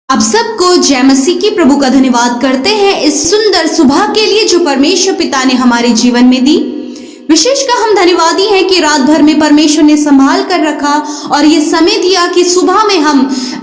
आप सबको जय मसीह की प्रभु का धन्यवाद करते हैं इस सुंदर सुबह के लिए जो परमेश्वर पिता ने हमारे जीवन में दी। विशेषकर हम धन्यवादी हैं कि रात भर में परमेश्वर ने संभाल कर रखा और ये समय दिया कि सुबह में हम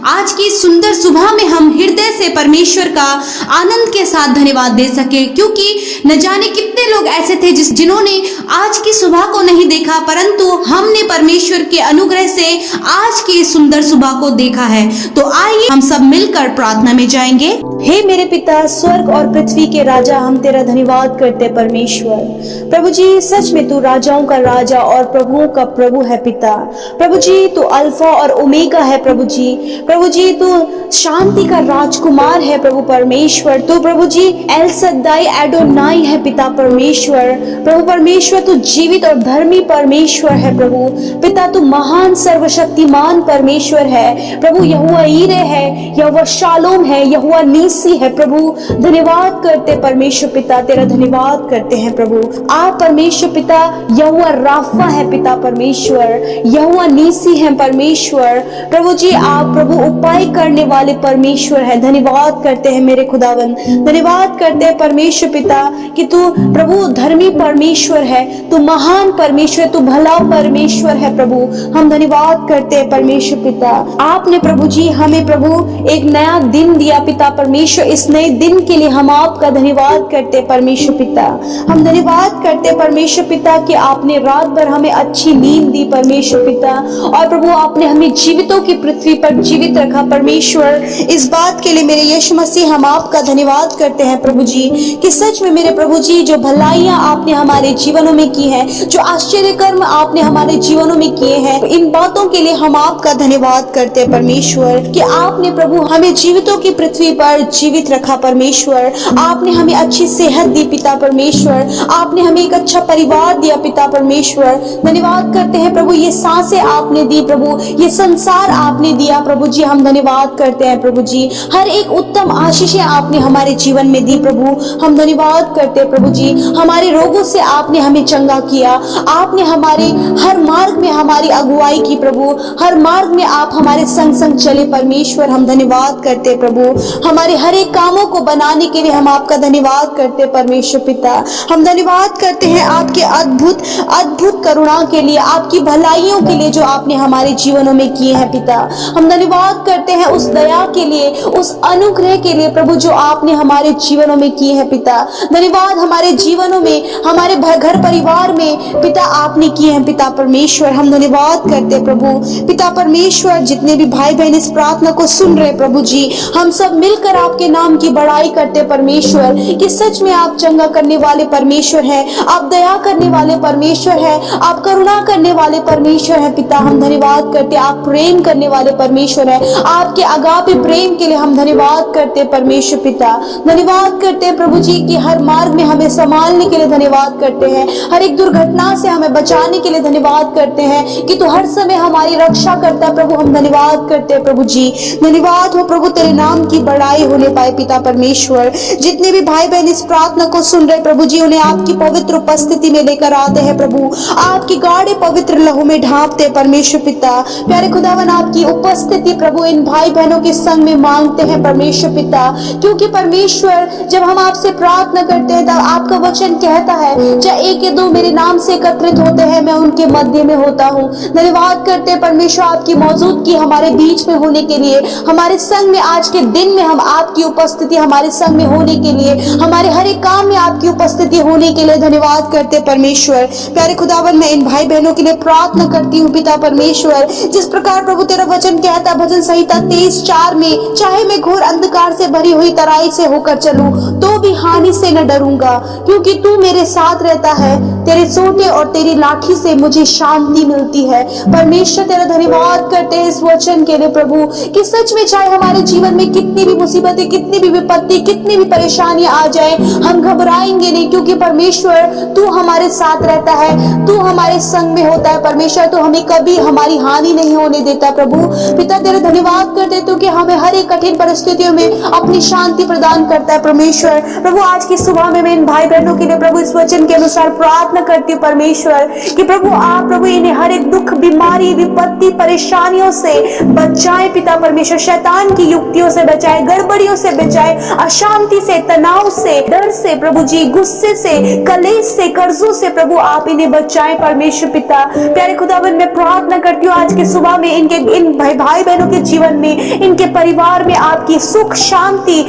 आज की सुंदर सुबह में हम हृदय से परमेश्वर का आनंद के साथ धन्यवाद दे सके, क्योंकि न जाने कितने लोग ऐसे थे जिन्होंने आज की सुबह को नहीं देखा, परंतु हमने परमेश्वर के अनुग्रह से आज की सुंदर सुबह को देखा है। तो आइए हम सब मिलकर प्रार्थना में जाएंगे। हे मेरे पिता, स्वर्ग और पृथ्वी के राजा, हम तेरा धन्यवाद करते परमेश्वर। प्रभु जी, सच में तू राजाओं का राजा और प्रभुओं का प्रभु है पिता। प्रभु जी, तू अल्फा और ओमेगा है प्रभु जी। प्रभु जी, तू शांति का राजकुमार है प्रभु परमेश्वर। तू प्रभु जी एल सद्दाई एडोनाई है पिता परमेश्वर। प्रभु परमेश्वर, तू जीवित और धर्मी परमेश्वर है प्रभु पिता। तू महान सर्वशक्तिमान परमेश्वर है प्रभु। यहोवा ईरे है, यहोवा शालोम है, यहोवा नीसी है प्रभु। धन्यवाद करते परमेश्वर पिता, तेरा धन्यवाद करते हैं प्रभु। आप परमेश्वर पिता यहोवा राफा है पिता परमेश्वर, यहोवा नीसी है परमेश्वर। प्रभु जी, आप प्रभु उपाय करने वाले परमेश्वर है। धन्यवाद करते हैं मेरे खुदावन, धन्यवाद करते हैं परमेश्वर पिता कि तू प्रभु धर्मी परमेश्वर है, तू महान परमेश्वर, तू भला परमेश्वर है प्रभु। हम धन्यवाद करते हैं परमेश्वर पिता। आपने प्रभु जी हमें प्रभु एक नया दिन दिया पिता परमेश्वर। इस नए दिन के लिए हम आपका धन्यवाद करते हैं परमेश्वर पिता। हम धन्यवाद करते हैं परमेश्वर पिता कि आपने रात भर हमें अच्छी नींद दी परमेश्वर पिता, और प्रभु आपने हमें जीवितों की पृथ्वी पर जीवित रखा परमेश्वर। इस बात के लिए मेरे यीशु मसीह हम आपका धन्यवाद करते हैं प्रभु जी कि सच में मेरे प्रभु जी जो भलाइयां आपने हमारे जीवनों में की हैं, जो आश्चर्य कर्म आपने हमारे जीवनों में किए हैं, इन बातों के लिए हम आपका धन्यवाद करते हैं परमेश्वर कि आपने प्रभु हमें जीवितों की पृथ्वी पर जीवित रखा परमेश्वर। आपने हमें अच्छी सेहत दी पिता परमेश्वर, आपने हमें एक अच्छा परिवार दिया पिता परमेश्वर। धन्यवाद करते हैं प्रभु, ये सांसें आपने दी प्रभु, ये संसार आपने दिया प्रभु जी। हम धन्यवाद करते हैं प्रभु जी, हर एक उत्तम आशीषें आपने हमारे जीवन में दी प्रभु। हम धन्यवाद करते हैं प्रभु जी, हमारे रोगों से आपने हमें चंगा किया। आपने हमारे हर मार्ग में हमारी अगुवाई की प्रभु, हर मार्ग में आप हमारे संग संग चले परमेश्वर। हम धन्यवाद करते हैं प्रभु, हमारे हर एक कामों को बनाने के लिए हम आपका धन्यवाद करते हैं परमेश्वर पिता। हम धन्यवाद करते हैं आपके अद्भुत अद्भुत करुणा के लिए, आपकी भलाइयों के लिए जो आपने हमारे जीवनों में किए हैं पिता। हम धन्यवाद करते हैं उस दया के लिए, उस अनुग्रह के लिए प्रभु जो आपने हमारे जीवनों में किए हैं पिता। धन्यवाद हमारे जीवनों में, हमारे घर परिवार में पिता आपने किए हैं पिता परमेश्वर। हम धन्यवाद करते हैं प्रभु पिता परमेश्वर। जितने भी भाई बहन इस प्रार्थना को सुन रहे प्रभु जी, हम सब मिलकर आपके नाम की बड़ाई करते परमेश्वर कि सच में आप चंगा करने वाले परमेश्वर हैं, आप दया करने वाले परमेश्वर है, आप करुणा करने वाले परमेश्वर है पिता। हम धन्यवाद करते, आप प्रेम करने वाले परमेश्वर है। आपके अगापे प्रेम के लिए हम धन्यवाद करते परमेश्वर पिता। धन्यवाद करते हैं प्रभु जी कि हर मार्ग में हमें संभालने के लिए धन्यवाद करते हैं, हर एक दुर्घटना से हमें बचाने के लिए धन्यवाद करते हैं कि तू हर समय हमारी रक्षा करता प्रभु। हम धन्यवाद करते हैं प्रभु जी, धन्यवाद हो प्रभु, तेरे नाम की बड़ाई होने पाए पिता परमेश्वर। जितने भी भाई बहन इस प्रार्थना को सुन रहे प्रभु जी, उन्हें आपकी पवित्र उपस्थिति में लेकर आते हैं प्रभु, आपकी गाढ़े पवित्र लहू में ढांपते परमेश्वर पिता। प्यारे खुदावन, आपकी उपस्थिति प्रभु इन भाई बहनों के संग में मांगते हैं परमेश्वर पिता, क्योंकि परमेश्वर जब हम आपसे प्रार्थना करते हैं तब आपका वचन कहता है जब एक या दो मेरे नाम से एकत्रित होते हैं मैं उनके मध्य में होता हूँ। धन्यवाद करते हैं परमेश्वर आपकी मौजूदगी हमारे बीच में होने के लिए, हमारे संग में आज के दिन में हम आपकी उपस्थिति हमारे संग में होने के लिए, हमारे हर एक काम में आपकी उपस्थिति होने के लिए धन्यवाद करते परमेश्वर। प्यारे खुदावन, मैं इन भाई बहनों के लिए प्रार्थना करती हूँ पिता परमेश्वर। जिस प्रकार प्रभु तेरा वचन कहता है भजन संहिता 23:4 में, चाहे मैं घोर अंधकार से भरी हुई तराई से होकर चलूं तो भी हानि से न डरूंगा, क्योंकि तू मेरे साथ रहता है। तेरे सोटे और तेरी लाठी से मुझे शांति मिलती है। परमेश्वर तेरा धन्यवाद करते हैं इस वचन के लिए प्रभु कि सच में चाहे हमारे जीवन में कितनी भी मुसीबतें, कितनी भी विपत्ति, कितनी भी परेशानियां आ जाए, हम घबराएंगे नहीं, क्योंकि परमेश्वर परमेश्वर तू हमारे साथ रहता है, तू हमारे संग में होता है परमेश्वर, तो हमें कभी हमारी हानि नहीं होने देता प्रभु। पिता तेरा धन्यवाद करते तू कि हमें हर एक कठिन परिस्थितियों में अपनी शांति प्रदान करता है परमेश्वर। प्रभु आज की सुबह में मैं इन भाई बहनों के लिए प्रभु इस वचन के अनुसार प्रार्थना करती हूँ परमेश्वर कि प्रभु आप प्रभु इन्हें हर एक दुख, बीमारी, विपत्ति, परेशानियों से बचाए पिता परमेश्वर, शैतान की युक्तियों से बचाए, गड़बड़ियों से बचाए, अशांति से, तनाव से, डर से प्रभु जी, गुस्से से, कलेश से, कर्जों से प्रभु आप इन्हें बचाएं परमेश्वर पिता। प्यारे खुदावन मैं प्रार्थना करती हूँ आज के सुबह में इनके इन भाई बहनों के जीवन में, इनके परिवार में आपकी सुख, शांति,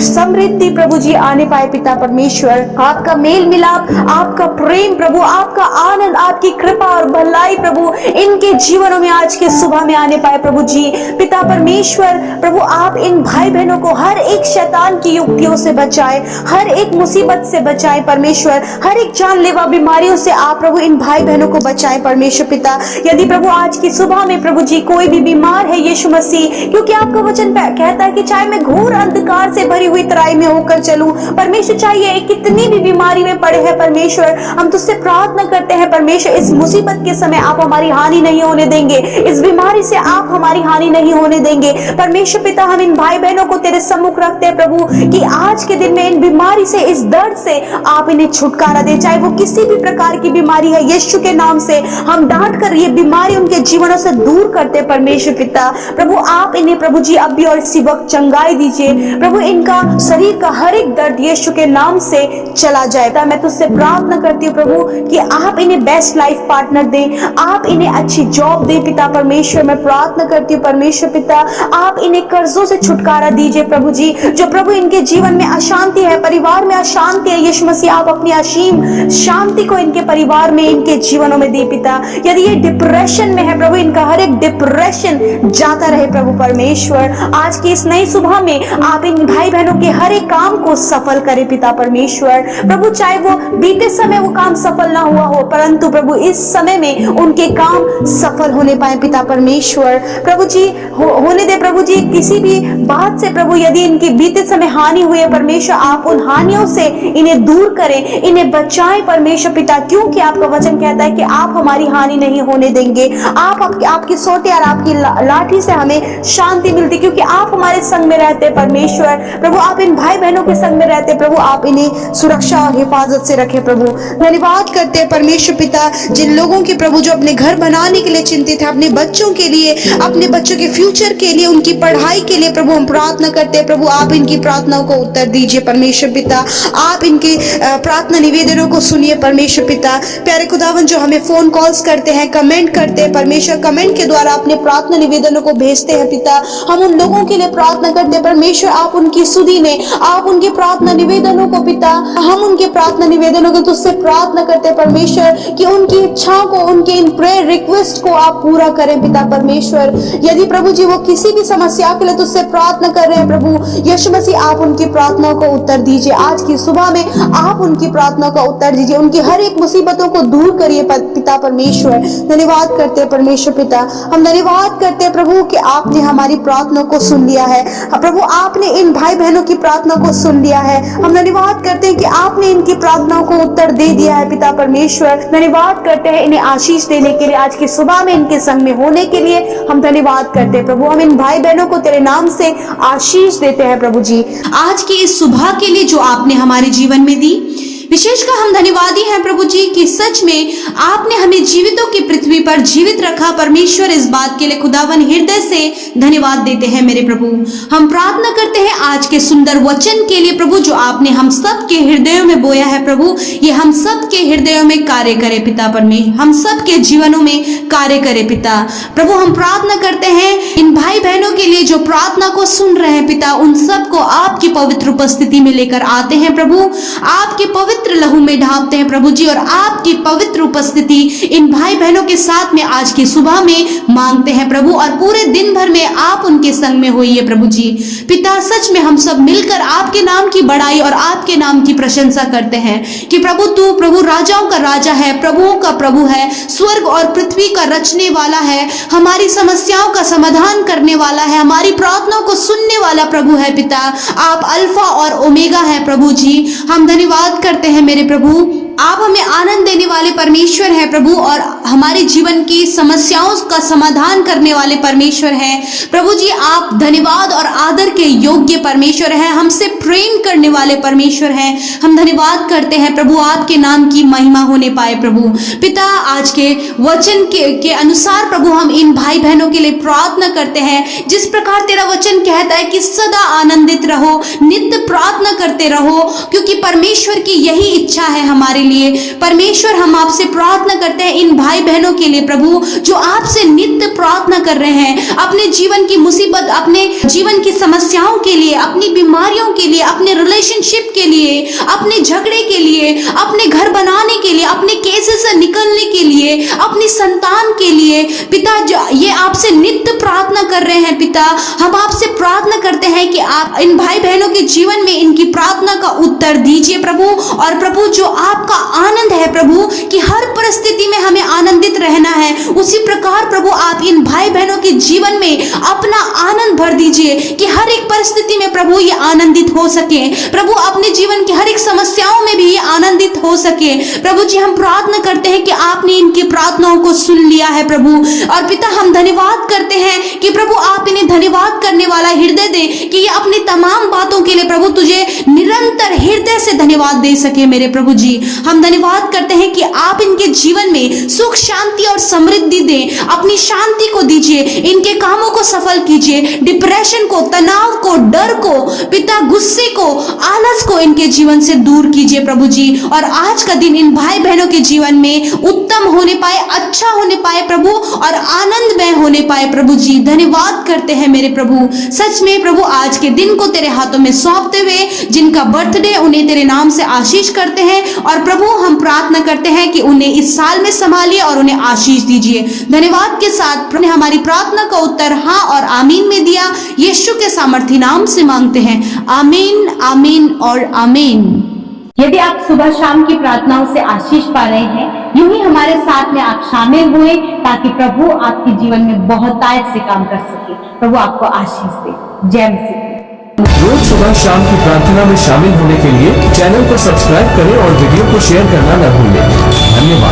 समृद्धि प्रभु जी आने पाए पिता परमेश्वर। आपका मेल मिलाप, आपका प्रेम प्रभु, आपका आनंद, आपकी कृपा और भलाई प्रभु इनके जीवनों में आज के सुबह में आने पाए प्रभु जी। पिता परमेश्वर प्रभु आप इन भाई बहनों को हर एक शैतान की युक्तियों से बचाए, हर एक मुसीबत से बचाए परमेश्वर, हर एक जानलेवा बीमारियों से आप प्रभु इन भाई बहनों को बचाए परमेश्वर पिता। यदि प्रभु आज की सुबह में प्रभु जी कोई भी बीमार है यीशु मसीह, क्योंकि आपका वचन कहता है कि चाहे मैं घोर अंधकार से भरी हुई तराई में होकर चलूं परमेश्वर, चाहिए कितनी भी बीमारी में पड़े हैं परमेश्वर, हम तुझसे प्रार्थना करते हैं परमेश्वर इस मुसीबत के समय आप हमारी हानि नहीं होने देंगे, इस बीमारी से आप हमारी हानि नहीं होने देंगे परमेश्वर पिता। हम इन भाई बहनों को तेरे सम्मुख रखते हैं प्रभु कि आज के दिन में इन बीमारी से, इस दर्द से आप इन्हें छुटकारा दे, चाहे वो किसी भी प्रकार की बीमारी है यीशु के नाम से हम डांट कर ये बीमारी उनके जीवनों से दूर करते हैं परमेश्वर पिता। प्रभु आप इन्हें प्रभु जी अभी और इसी वक्त चंगाई दीजिए प्रभु, इनका शरीर का हर एक दर्द यीशु के नाम से चला जाएगा। मैं तुझसे प्रार्थना करती हूँ प्रभु कि आप इन्हें बेस्ट लाइफ पार्टनर दें, आप इन्हें अच्छी जॉब दें पिता परमेश्वर। मैं प्रार्थना करती हूँ परमेश्वर पिता आप इन्हें कर्जों से छुटकारा दीजिए प्रभु जी, जो प्रभु इनके जीवन में अशांति है, परिवार में अशांति है यीशु मसीह आप अपनी असीम शांति को इनके परिवार में, इनके जीवनों में दे पिता। यदि ये डिप्रेशन में है प्रभु इनका हर एक डिप्रेशन जाता रहे प्रभु परमेश्वर। आज की इस नई सुबह में आप इन भाई बहनों के हर एक काम को सफल करें पिता परमेश्वर। प्रभु चाहे वो बीते समय वो काम सफल ना हुआ हो, परंतु प्रभु इस समय में उनके काम सफल होने पाए पिता परमेश्वर। प्रभु जी होने दे प्रभु जी, किसी भी बात से प्रभु यदि इनकी बीते समय हानि हुई है परमेश्वर आप उन हानियों से इन्हें दूर करें, इन्हें बचाएं परमेश्वर पिता, क्योंकि आपका वचन कहता है कि आप हमारी हानि नहीं होने देंगे। आपकी सोटे और आपकी लाठी से हमें शांति मिलती, क्योंकि आप हमारे संग में रहते परमेश्वर। प्रभु आप इन भाई बहनों के संग में रहते प्रभु, आप इन्हें सुरक्षा और हिफाजत से रखे प्रभु। धन्यवाद करते हैं परमेश्वर पिता जिन लोगों के प्रभु जो अपने घर बनाने के लिए चिंतित है, अपने बच्चों के लिए, अपने बच्चों के फ्यूचर के लिए, उनकी पढ़ाई के लिए प्रभु हम प्रार्थना करते हैं प्रभु आप इनकी प्रार्थनाओं को उत्तर दीजिए परमेश्वर पिता। आप इनके प्रार्थना निवेदनों को सुनिए परमेश्वर पिता। प्यारे खुदावन जो हमें फोन कॉल्स करते हैं, कमेंट करते हैं परमेश्वर, कमेंट के द्वारा अपने प्रार्थना निवेदनों को भेजते हैं पिता, हम उन लोगों के लिए प्रार्थना करते हैं परमेश्वर आप उनकी सुधी ने, आप उनके प्रार्थना निवेदनों को पिता, हम उनके प्रार्थना निवेदनों को तुझसे प्रार्थना करते हैं परमेश्वर कि उनकी इच्छाओं को, उनके इन प्रेयर रिक्वेस्ट को आप पूरा करें पिता परमेश्वर। यदि प्रभु जी वो किसी भी समस्या के लिए तुझसे प्रार्थना कर रहे हैं प्रभु यीशु मसीह आप उनकी प्रार्थनाओं को उत्तर दीजिए। आज की सुबह में आप उनकी प्रार्थनाओं का उत्तर दीजिए, उनकी हर एक मुसीबतों को दूर करिए पिता परमेश्वर। धन्यवाद करते हैं परमेश्वर पिता, हम धन्यवाद करते हैं प्रभु कि आपने हमारी प्रार्थनाओं को सुन लिया है प्रभु, आपने इन भाई बहनों की प्रार्थनाओं को सुन लिया है। हम धन्यवाद करते हैं कि आपने इनकी प्रार्थनाओं को उत्तर दे दिया है पिता परमेश्वर। धन्यवाद करते हैं इन्हें आशीष देने के लिए, आज की सुबह में इनके संग में होने के लिए हम धन्यवाद करते हैं प्रभु। हम इन भाई बहनों को तेरे नाम से आशीष देते हैं प्रभु जी। आज की इस सुबह के लिए जो आपने हमारे जीवन में दी, विशेषकर हम धन्यवादी हैं प्रभु जी कि सच में आपने हमें जीवितों की पृथ्वी पर जीवित रखा परमेश्वर। इस बात के लिए खुदावन हृदय से धन्यवाद देते हैं मेरे प्रभु। हम प्रार्थना करते हैं आज के सुंदर वचन के लिए प्रभु जो आपने हम सब के हृदयों में बोया है प्रभु, ये हम सब के हृदयों में कार्य करे पिता परमेश्वर, हम सब के जीवनों में कार्य करे पिता प्रभु। हम प्रार्थना करते हैं इन भाई बहनों के लिए जो प्रार्थना को सुन रहे हैं पिता, उन सबको आपकी पवित्र उपस्थिति में लेकर आते हैं प्रभु, आपके पवित्र लहू में ढापते हैं प्रभु जी, और आपकी पवित्र उपस्थिति इन भाई बहनों के साथ में आज की सुबह में मांगते हैं प्रभु, और पूरे दिन भर में आप उनके संग में होइए प्रभु जी। पिता सच में हम सब मिलकर आपके नाम की बड़ाई और आपके नाम की प्रशंसा करते हैं कि प्रभु तू प्रभु राजाओं का राजा है, प्रभुओं का प्रभु है, स्वर्ग और पृथ्वी का रचने वाला है, हमारी समस्याओं का समाधान करने वाला है, हमारी प्रार्थनाओं को सुनने वाला प्रभु है पिता। आप अल्फा और ओमेगा है प्रभु जी। हम धन्यवाद करते हैं मेरे प्रभु आप हमें आनंद देने वाले परमेश्वर हैं प्रभु, और हमारे जीवन की समस्याओं का समाधान करने वाले परमेश्वर हैं प्रभु जी। आप धन्यवाद और आदर के योग्य परमेश्वर हैं, हमसे प्रेम करने वाले परमेश्वर हैं। हम धन्यवाद करते हैं प्रभु, आपके नाम की महिमा होने पाए प्रभु। पिता, आज के वचन के अनुसार प्रभु हम इन भाई बहनों के लिए प्रार्थना करते हैं। जिस प्रकार तेरा वचन कहता है कि सदा आनंदित रहो, नित्य प्रार्थना करते रहो, क्योंकि परमेश्वर की यही इच्छा है हमारे लिए। परमेश्वर, हम आपसे प्रार्थना करते हैं इन भाई बहनों के लिए प्रभु, जो आपसे नित्य प्रार्थना कर रहे हैं, अपने जीवन की मुसीबत, अपने जीवन की समस्याओं के लिए, अपनी बीमारियों के लिए, अपने रिलेशनशिप के लिए, अपने झगड़े के लिए, अपने घर बनाने के लिए, अपने केसेस से निकलने के लिए, अपनी संतान के लिए पिता, ये आपसे नित्य प्रार्थना कर रहे हैं पिता। हम आपसे प्रार्थना करते हैं कि आप इन भाई बहनों के जीवन में इनकी प्रार्थना का उत्तर दीजिए प्रभु। और प्रभु, जो आपका आनंद है प्रभु, कि हर परिस्थिति में हमें आनंदित रहना है, उसी प्रकार प्रभु आप इन भाई बहनों के जीवन में अपना आनंद भर दीजिए, कि हर एक परिस्थिति में प्रभु ये आनंदित हो सके प्रभु, अपने जीवन की हर एक समस्याओं में भी ये आनंदित हो सके प्रभु जी। हम प्रार्थना करते हैं कि आपने इनकी प्रार्थनाओं को सुन लिया है प्रभु। और पिता, हम धन्यवाद करते हैं कि प्रभु आप इन्हें धन्यवाद करने वाला हृदय दे, कि ये अपनी तमाम बातों के लिए प्रभु तुझे निरंतर हृदय से धन्यवाद दे सके मेरे प्रभु जी। हम धन्यवाद करते हैं कि आप इनके जीवन में सुख, शांति और समृद्धि दें, अपनी शांति को दीजिए, इनके कामों को सफल कीजिए, डिप्रेशन को, तनाव को, डर को पिता, गुस्से को, आलस को इनके जीवन से दूर कीजिए प्रभु जी। और आज का दिन इन भाई बहनों के जीवन में उत्तम होने पाए, अच्छा होने पाए प्रभु, और आनंदमय होने पाए प्रभु जी। धन्यवाद करते हैं मेरे प्रभु। सच में प्रभु, आज के दिन को तेरे हाथों में सौंपते हुए, जिनका बर्थडे, उन्हें तेरे नाम से आशीष करते हैं। और प्रभु, हम प्रार्थना करते हैं कि उन्हें इस साल में संभालिए और उन्हें आशीष दीजिए। धन्यवाद के साथ प्रभु ने हमारी प्रार्थना का उत्तर हाँ और आमीन में दिया। यीशु के सामर्थी नाम से मांगते हैं, आमीन, आमीन और आमीन। यदि आप सुबह शाम की प्रार्थनाओं से आशीष पा रहे हैं, यूं ही हमारे साथ में आप शामिल हुए, ताकि प्रभु आपके जीवन में बहुतायत से काम कर सके। प्रभु आपको आशीष दे। जय मसीह। रोज सुबह शाम की प्रार्थना में शामिल होने के लिए चैनल को सब्सक्राइब करें और वीडियो को शेयर करना न भूलें। धन्यवाद।